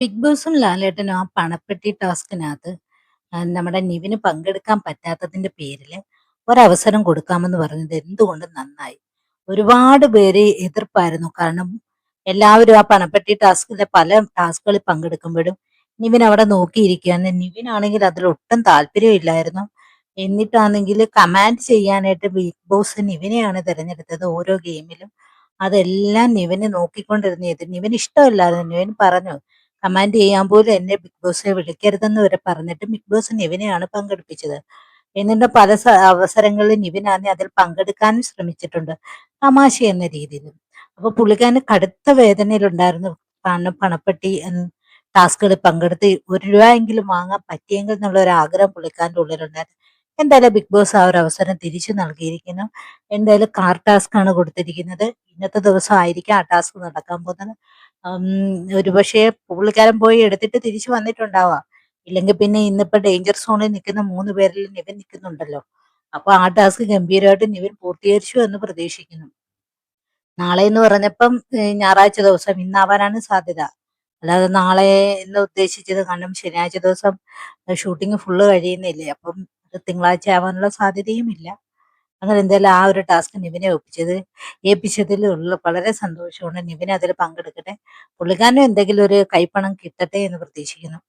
Big ബോസും ലാലേട്ടനും ആ പണപ്പെട്ടി ടാസ്കിനകത്ത് നമ്മുടെ നിവിന് പങ്കെടുക്കാൻ പറ്റാത്തതിന്റെ പേരില് ഒരവസരം കൊടുക്കാമെന്ന് പറഞ്ഞത് എന്തുകൊണ്ടും നന്നായി. ഒരുപാട് പേര് എതിർപ്പായിരുന്നു. കാരണം എല്ലാവരും ആ പണപ്പെട്ടി ടാസ്കിലെ പല ടാസ്കുകളിൽ പങ്കെടുക്കുമ്പോഴും നിവിൻ അവിടെ നോക്കിയിരിക്കുകയാണ്. നിവിനാണെങ്കിൽ അതിൽ ഒട്ടും താല്പര്യമില്ലായിരുന്നു. എന്നിട്ടാണെങ്കിൽ കമാൻഡ് ചെയ്യാനായിട്ട് ബിഗ് ബോസ് നിവിനെയാണ് തിരഞ്ഞെടുത്തത് ഓരോ ഗെയിമിലും. അതെല്ലാം നിവിന് നോക്കിക്കൊണ്ടിരുന്നത്. നിവിന് ഇഷ്ടമല്ലായിരുന്നു. നിവിൻ പറഞ്ഞു, കമാൻഡ് ചെയ്യാൻ പോലും എന്നെ ബിഗ് ബോസിനെ വിളിക്കരുതെന്ന് വരെ പറഞ്ഞിട്ട് ബിഗ് ബോസ് നിവിനെയാണ് പങ്കെടുപ്പിച്ചത്. എന്നിട്ട് പല അവസരങ്ങളിൽ നിവിനാന്നെ അതിൽ പങ്കെടുക്കാനും ശ്രമിച്ചിട്ടുണ്ട്, തമാശ എന്ന രീതിയിൽ. അപ്പൊ പുള്ളിക്കാരന് കടുത്ത വേദനയിലുണ്ടായിരുന്നു. പണപ്പെട്ടി ടാസ്കുകളിൽ പങ്കെടുത്ത് 1 രൂപ എങ്കിലും വാങ്ങാൻ പറ്റിയെങ്കിൽ എന്നുള്ള ഒരു ആഗ്രഹം പുള്ളിക്കാരന്റെ ഉള്ളിലുണ്ടായിരുന്നു. എന്തായാലും ബിഗ് ബോസ് ആ ഒരു അവസരം തിരിച്ചു നൽകിയിരിക്കുന്നു. എന്തായാലും കാർ ടാസ്ക് ആണ് കൊടുത്തിരിക്കുന്നത്. ഇന്നത്തെ ദിവസം ആയിരിക്കും ആ ടാസ്ക് നടക്കാൻ പോകുന്നത്. ഉം, ഒരുപക്ഷെ പുള്ളിക്കാരൻ പോയി എടുത്തിട്ട് തിരിച്ചു വന്നിട്ടുണ്ടാവാം. ഇല്ലെങ്കിൽ പിന്നെ ഇന്നിപ്പോ ഡേഞ്ചർ സോണിൽ നിൽക്കുന്ന 3 പേരിൽ നിവിൻ നിൽക്കുന്നുണ്ടല്ലോ. അപ്പൊ ആ ടാസ്ക് ഗംഭീരമായിട്ട് നിവിൻ പൂർത്തീകരിച്ചു എന്ന് പ്രതീക്ഷിക്കുന്നു. നാളെ എന്ന് പറഞ്ഞപ്പം ഞായറാഴ്ച ദിവസം ഇന്നാവാനാണ് സാധ്യത. അല്ലാതെ നാളെ എന്ന് ഉദ്ദേശിച്ചത്, കാരണം ശനിയാഴ്ച ദിവസം ഷൂട്ടിംഗ് ഫുള്ള് കഴിയുന്നില്ലേ. അപ്പം അത് തിങ്കളാഴ്ച ആവാനുള്ള സാധ്യതയും ഇല്ല. അങ്ങനെ എന്തായാലും ആ ഒരു ടാസ്ക് നിവിനെ ഏൽപ്പിച്ചതിൽ വളരെ സന്തോഷമുണ്ട്. നിവിൻ അതിൽ പങ്കെടുക്കട്ടെ. പുള്ളിക്കാരനും എന്തെങ്കിലും ഒരു കൈപ്പണം കിട്ടട്ടെ എന്ന് പ്രതീക്ഷിക്കുന്നു.